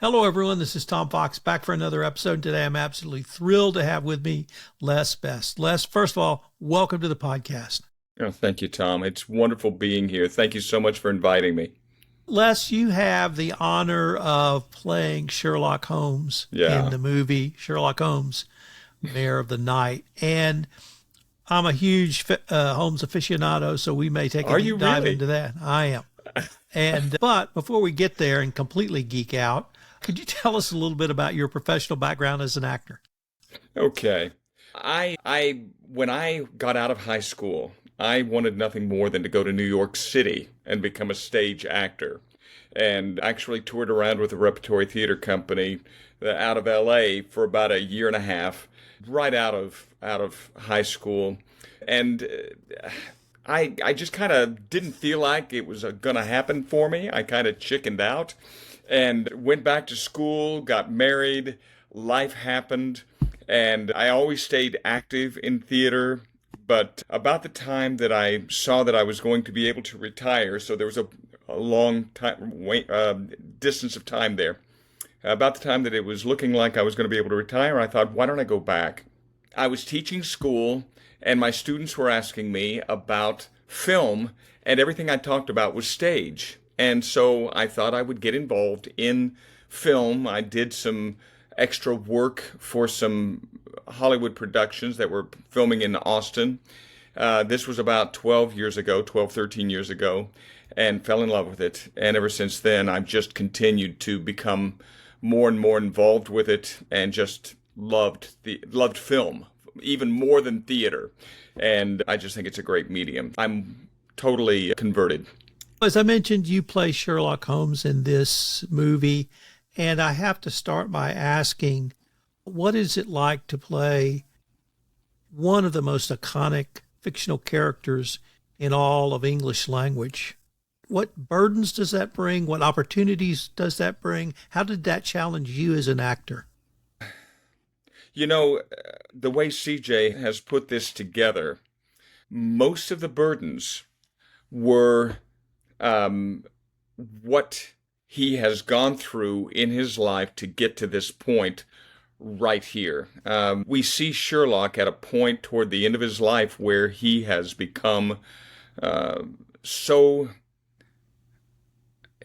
Hello, everyone. This is Tom Fox back for another episode. Today, I'm absolutely thrilled to have with me Les Best. Les, first of all, welcome to the podcast. Oh, thank you, Tom. It's wonderful being here. Thank you so much for inviting me. Les, you have the honor of playing Sherlock Holmes in the movie Sherlock Holmes-Mare of the Night. And I'm a huge Holmes aficionado, so we may take a deep dive into that. I am. But before we get there and completely geek out, could you tell us a little bit about your professional background as an actor? Okay. When I got out of high school, I wanted nothing more than to go to New York City and become a stage actor. And actually toured around with a repertory theater company out of LA for about a year and a half, right out of high school. And I just kind of didn't feel like it was going to happen for me. I kind of chickened out and went back to school, got married, life happened, and I always stayed active in theater. But about the time that I saw that I was going to be able to retire, so there was a long time distance of time there. About the time that it was looking like I was going to be able to retire, I thought, why don't I go back? I was teaching school, and my students were asking me about film, and everything I talked about was stage. And so I thought I would get involved in film. I did some extra work for some Hollywood productions that were filming in Austin. This was about 13 years ago, and fell in love with it. And ever since then, I've just continued to become more and more involved with it, and just loved film even more than theater. And I just think it's a great medium. I'm totally converted. As I mentioned, you play Sherlock Holmes in this movie, and I have to start by asking, what is it like to play one of the most iconic fictional characters in all of English language? What burdens does that bring? What opportunities does that bring? How did that challenge you as an actor? You know, the way CJ has put this together, most of the burdens were what he has gone through in his life to get to this point right here. We see Sherlock at a point toward the end of his life where he has become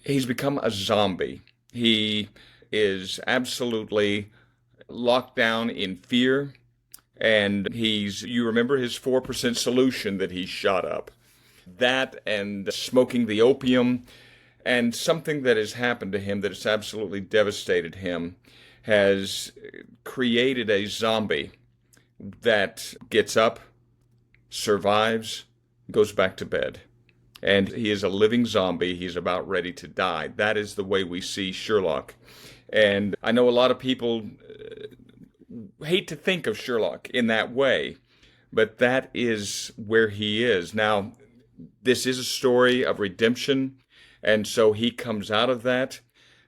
he's become a zombie. He is absolutely locked down in fear, and you remember his 4% solution that he shot up. That and smoking the opium, and something that has happened to him that has absolutely devastated him has created a zombie that gets up, survives, goes back to bed. And he is a living zombie. He's about ready to die. That is the way we see Sherlock. And I know a lot of people hate to think of Sherlock in that way, but that is where he is. Now, this is a story of redemption, and so he comes out of that.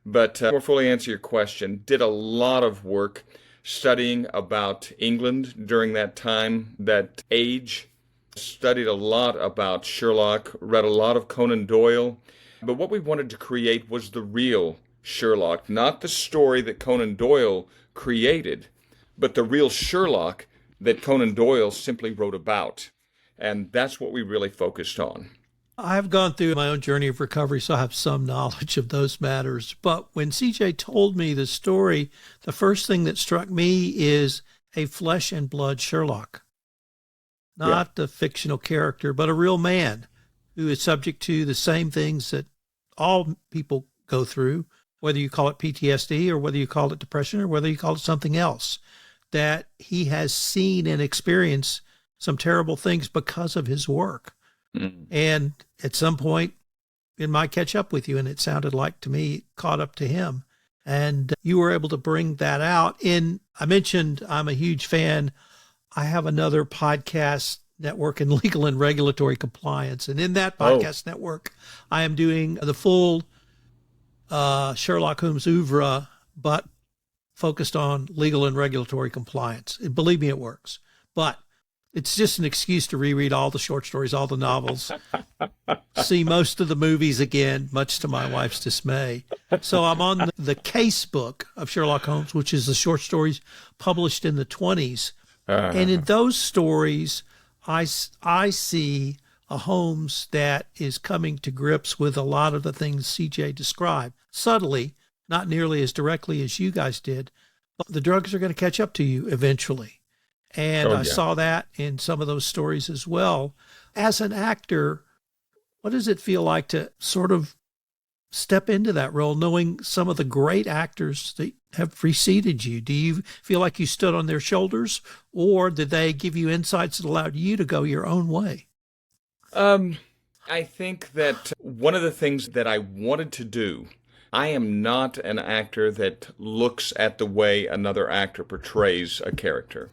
But to more fully answer your question, did a lot of work studying about England during that time, that age. Studied a lot about Sherlock, read a lot of Conan Doyle. But what we wanted to create was the real Sherlock, not the story that Conan Doyle created, but the real Sherlock that Conan Doyle simply wrote about. And that's what we really focused on. I've gone through my own journey of recovery, so I have some knowledge of those matters. But when CJ told me the story, the first thing that struck me is a flesh and blood Sherlock. Not the fictional character, but a real man who is subject to the same things that all people go through, whether you call it PTSD or whether you call it depression or whether you call it something else, that he has seen and experienced some terrible things because of his work. Mm-hmm. And at some point it might catch up with you, and it sounded like to me it caught up to him. And you were able to bring that out. I mentioned I'm a huge fan. I have another podcast network in legal and regulatory compliance. And in that podcast network, I am doing the full Sherlock Holmes oeuvre, but focused on legal and regulatory compliance. And believe me, it works. But It's just an excuse to reread all the short stories, all the novels, see most of the movies again, much to my wife's dismay. So I'm on the case book of Sherlock Holmes, which is the short stories published in the 20s. And in those stories, I see a Holmes that is coming to grips with a lot of the things CJ described, subtly, not nearly as directly as you guys did, but the drugs are going to catch up to you eventually. And I saw that in some of those stories as well. As an actor, what does it feel like to sort of step into that role, knowing some of the great actors that have preceded you? Do you feel like you stood on their shoulders, or did they give you insights that allowed you to go your own way? I think that one of the things that I wanted to do, I am not an actor that looks at the way another actor portrays a character.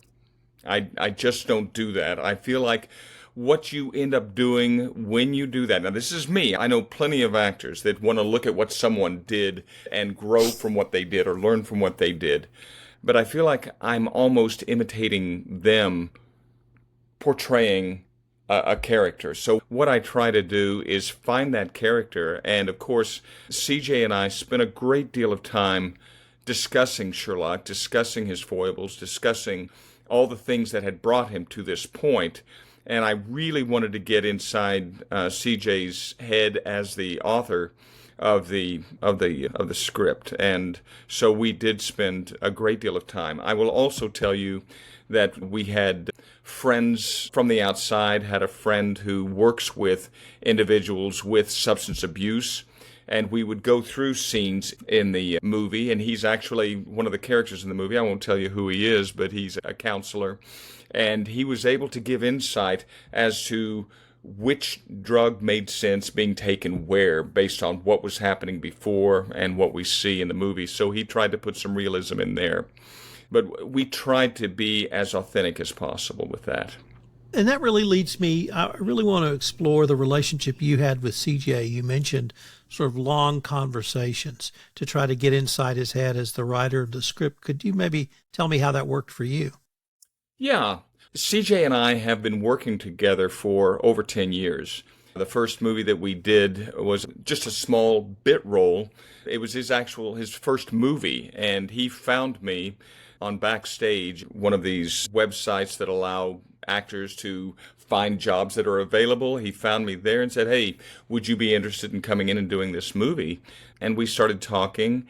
I just don't do that. I feel like what you end up doing when you do that. Now, this is me. I know plenty of actors that want to look at what someone did and grow from what they did or learn from what they did. But I feel like I'm almost imitating them portraying a character. So what I try to do is find that character. And of course, CJ and I spent a great deal of time discussing Sherlock, discussing his foibles, discussing all the things that had brought him to this point. And I really wanted to get inside CJ's head as the author of the script, and so we did spend a great deal of time. I will also tell you that we had friends from the outside. Had a friend who works with individuals with substance abuse, and we would go through scenes in the movie, and he's actually one of the characters in the movie. I won't tell you who he is, but he's a counselor, and he was able to give insight as to which drug made sense being taken where based on what was happening before and what we see in the movie. So he tried to put some realism in there. But we tried to be as authentic as possible with that. And that really leads me, I really want to explore the relationship you had with CJ. You mentioned sort of long conversations to try to get inside his head as the writer of the script. Could you maybe tell me how that worked for you? Yeah. CJ and I have been working together for over 10 years. The first movie that we did was just a small bit role. It was his first movie, and he found me on Backstage, one of these websites that allow actors to find jobs that are available. He found me there and said, "Hey, would you be interested in coming in and doing this movie?" And we started talking.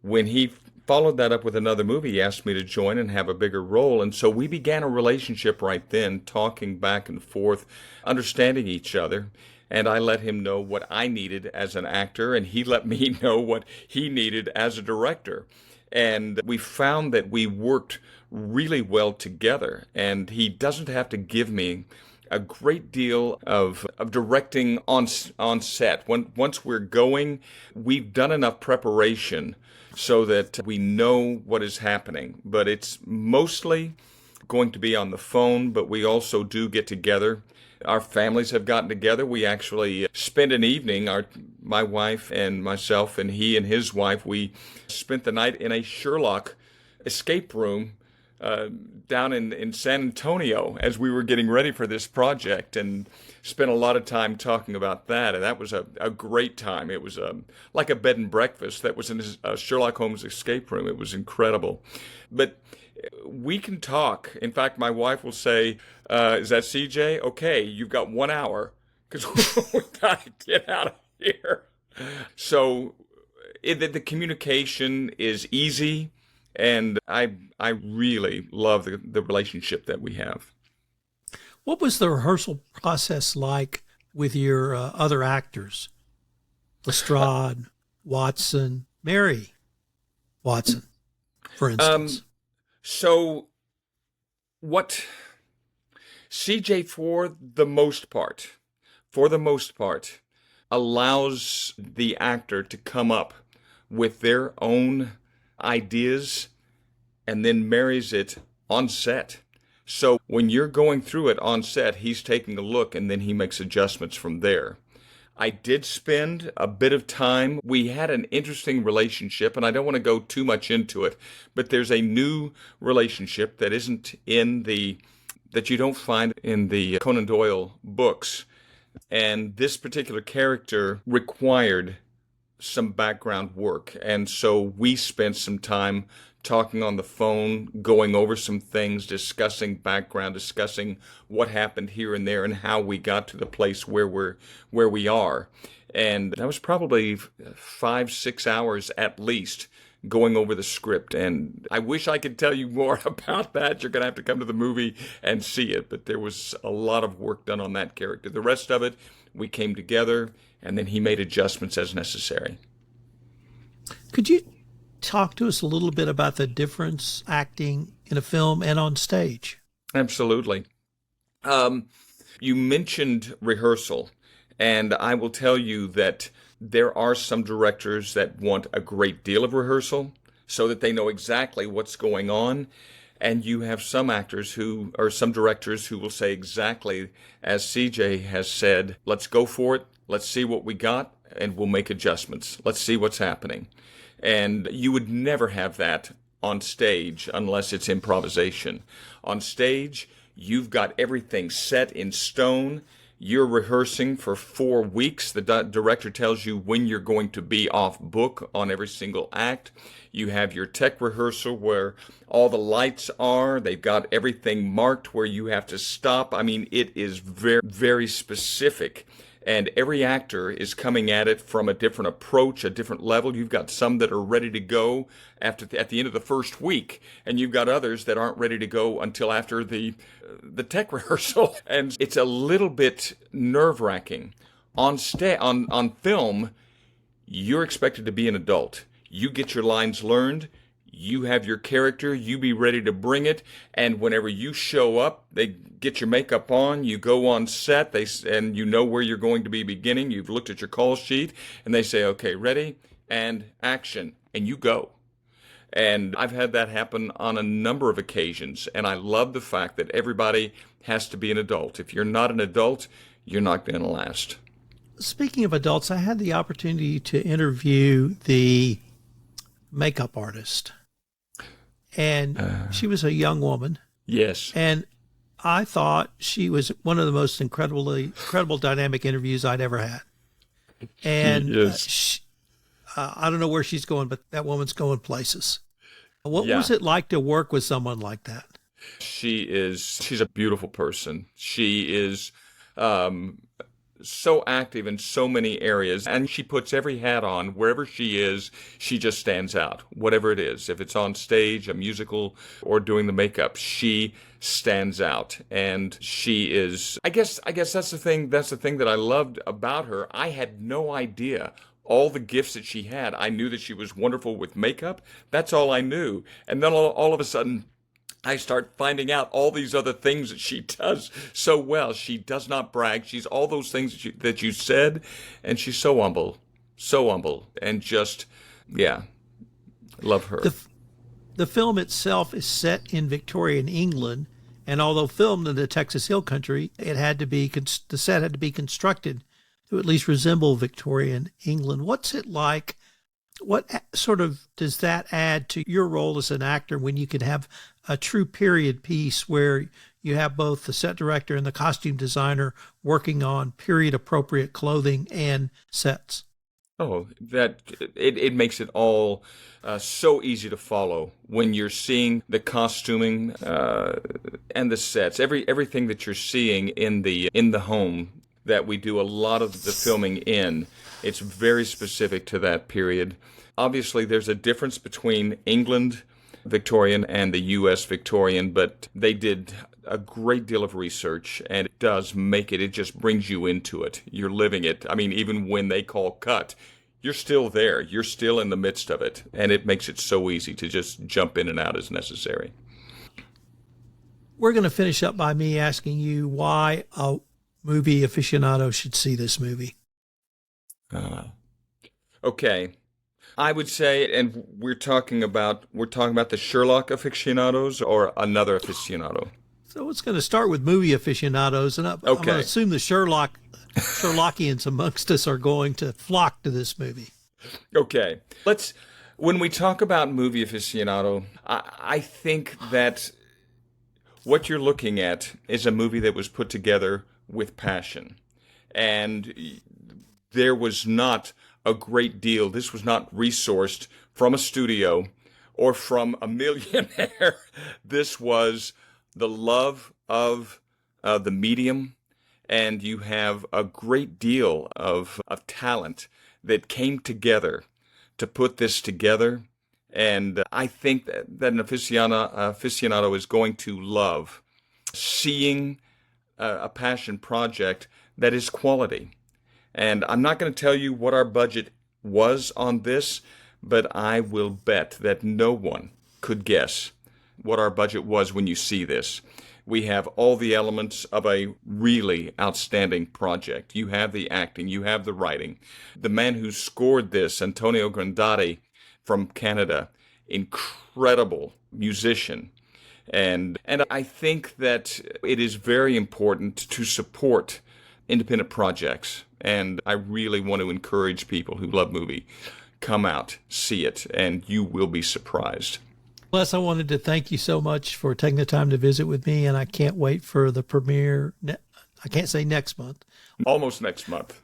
When he followed that up with another movie, he asked me to join and have a bigger role. And so we began a relationship right then, talking back and forth, understanding each other. And I let him know what I needed as an actor, and he let me know what he needed as a director. And we found that we worked really well together. And he doesn't have to give me a great deal of directing on set. Once we're going, we've done enough preparation so that we know what is happening. But it's mostly going to be on the phone, but we also do get together. Our families have gotten together. We actually spent an evening, my wife and myself and he and his wife, we spent the night in a Sherlock escape room down in San Antonio as we were getting ready for this project, and spent a lot of time talking about that. And that was a great time. It was like a bed and breakfast that was in a Sherlock Holmes escape room. It was incredible. But we can talk. In fact, my wife will say, is that CJ? Okay, you've got 1 hour because we got to get out of here. So the communication is easy, and I really love the relationship that we have. What was the rehearsal process like with your other actors? Lestrade, Watson, Mary Watson, for instance. So what CJ, for the most part, allows the actor to come up with their own ideas and then marries it on set. So when you're going through it on set, he's taking a look and then he makes adjustments from there. I did spend a bit of time. We had an interesting relationship, and I don't want to go too much into it, but there's a new relationship that isn't in the that you don't find in the Conan Doyle books. And this particular character required some background work. And so we spent some time talking on the phone, going over some things, discussing background, discussing what happened here and there and how we got to the place where we are. And that was probably 5-6 hours at least going over the script. And I wish I could tell you more about that. You're going to have to come to the movie and see it. But there was a lot of work done on that character. The rest of it, we came together, and then he made adjustments as necessary. Could you talk to us a little bit about the difference acting in a film and on stage? Absolutely. You mentioned rehearsal, and I will tell you that there are some directors that want a great deal of rehearsal so that they know exactly what's going on. And you have some actors or some directors who will say exactly as CJ has said, let's go for it. Let's see what we got and we'll make adjustments. Let's see what's happening. And you would never have that on stage unless it's improvisation. On stage, you've got everything set in stone. You're rehearsing for 4 weeks. The director tells you when you're going to be off book on every single act. You have your tech rehearsal where all the lights are. They've got everything marked where you have to stop. I mean, it is very, very specific. And every actor is coming at it from a different approach, a different level. You've got some that are ready to go at the end of the first week, and you've got others that aren't ready to go until after the tech rehearsal. And it's a little bit nerve-wracking. On film, you're expected to be an adult. You get your lines learned. You have your character, you be ready to bring it, and whenever you show up, they get your makeup on, you go on set, and you know where you're going to be beginning, you've looked at your call sheet, and they say, okay, ready, and action, and you go. And I've had that happen on a number of occasions, and I love the fact that everybody has to be an adult. If you're not an adult, you're not going to last. Speaking of adults, I had the opportunity to interview the makeup artist. And she was a young woman. Yes. And I thought she was one of the most incredible dynamic interviews I'd ever had. And I don't know where she's going, but that woman's going places. What was it like to work with someone like that? She's a beautiful person. She is so active in so many areas, and she puts every hat on. Wherever she is, she just stands out, whatever it is. If it's on stage, a musical, or doing the makeup, she stands out. And she is, I guess that's the thing that I loved about her. I had no idea all the gifts that she had. I knew that she was wonderful with makeup. That's all I knew. And then all of a sudden, I start finding out all these other things that she does so well. She does not brag. She's all those things that you said, and she's so humble, and just, love her. The film itself is set in Victorian England, and although filmed in the Texas Hill Country, the set had to be constructed to at least resemble Victorian England. What's it like? What sort of does that add to your role as an actor when you can have a true period piece where you have both the set director and the costume designer working on period appropriate clothing and sets? Oh, that it makes it all so easy to follow when you're seeing the costuming and the sets, everything that you're seeing in the home that we do a lot of the filming in. It's very specific to that period. Obviously, there's a difference between England Victorian and the U.S. Victorian, but they did a great deal of research, and it does make it just brings you into it. You're living it. I mean, even when they call cut, you're still there. You're still in the midst of it, and it makes it so easy to just jump in and out as necessary. We're going to finish up by me asking you why a movie aficionado should see this movie. Okay. I would say, and we're talking about the Sherlock aficionados or another aficionado. So it's going to start with movie aficionados, and I'm going to assume the Sherlockians amongst us are going to flock to this movie. Okay. When we talk about movie aficionado, I think that what you're looking at is a movie that was put together with passion. And there was not a great deal. This was not resourced from a studio or from a millionaire. This was the love of the medium, and you have a great deal of talent that came together to put this together. And I think that an aficionado is going to love seeing a passion project that is quality. And I'm not going to tell you what our budget was on this, but I will bet that no one could guess what our budget was when you see this. We have all the elements of a really outstanding project. You have the acting, you have the writing. The man who scored this, Antonio Grandotti from Canada, incredible musician. And I think that it is very important to support independent projects. And I really want to encourage people who love movie, come out, see it, and you will be surprised. Les, I wanted to thank you so much for taking the time to visit with me, and I can't wait for the premiere. I can't say next month. Almost next month.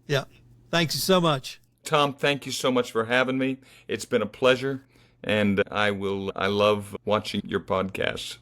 Yeah. Thanks so much. Tom, thank you so much for having me. It's been a pleasure, and I love watching your podcasts.